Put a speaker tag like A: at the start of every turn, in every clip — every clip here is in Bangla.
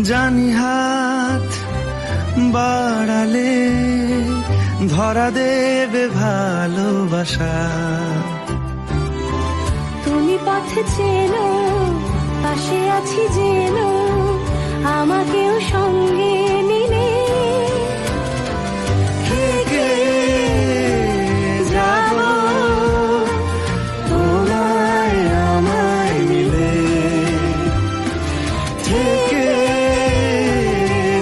A: জানি হাত বাড়ালে ধরা দেবে ভালোবাসা।
B: তুমি পথে চেনো, পাশে আছি জেনো, আমাকেও সঙ্গে নিলে
A: থেকে যাব তোমায় আমায় মিলে, থেকে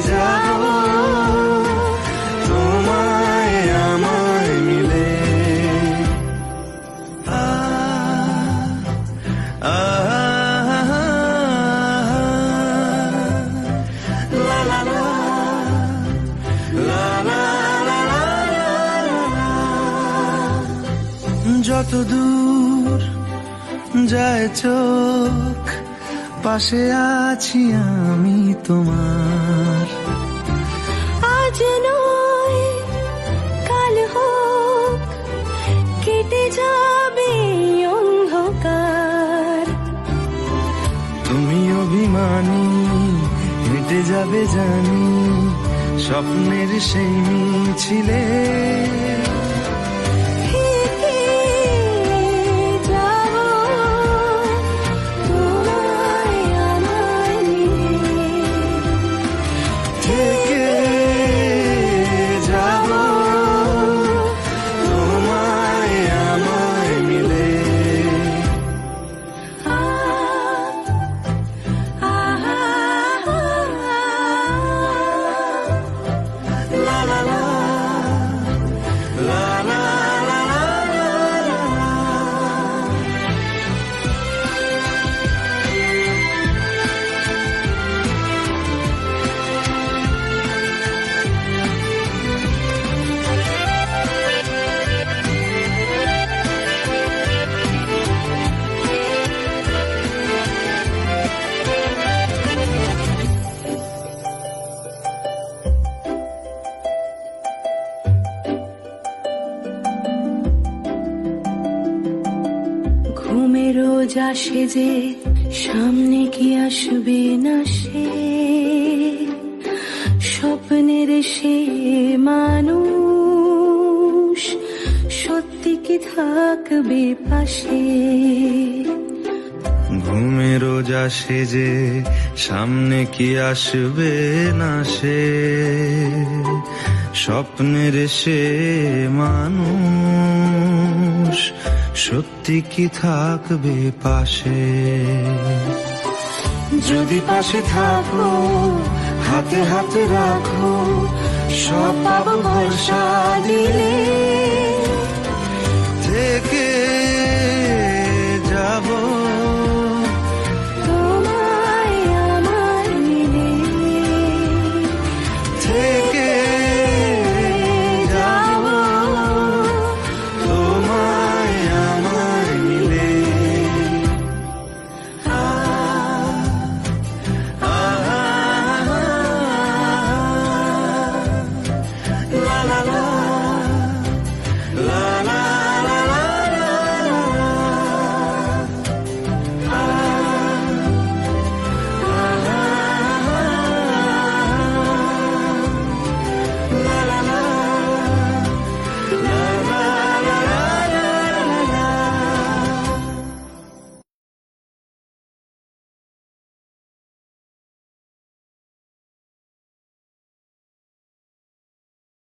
A: যাব তোমায় আমায় মিলে। লা লা লা লা লা লা লা লা। যত দূর যায় চোখ, পাশে আছি আমি তোমার।
B: আজ নয় কাল হোক, কেটে যাবে অন্ধকার।
A: তুমি অভিমানী, হেঁটে যাবে জানি স্বপ্নের সেই মিছিলে।
B: থেকে যাব তোমায় আমায় মিলে,
A: থেকে যাব তোমায় আমায় মিলে। লা লা লা লা লা লা লা লা।
B: ঘুমের রোজ আসে যে, সামনে কি আসবে না সে, স্বপ্নের সে মানুষ সত্যি কি থাকবে পাশে।
A: ঘুমে রোজ আসে যে, সামনে কি আসবে না সে, স্বপ্নের সে মানুষ সত্যি কি থাকবে পাশে। যদি পাশে থাকো, হাতে হাতে রাখো, সব পাবো ভরসা দিলে। থেকে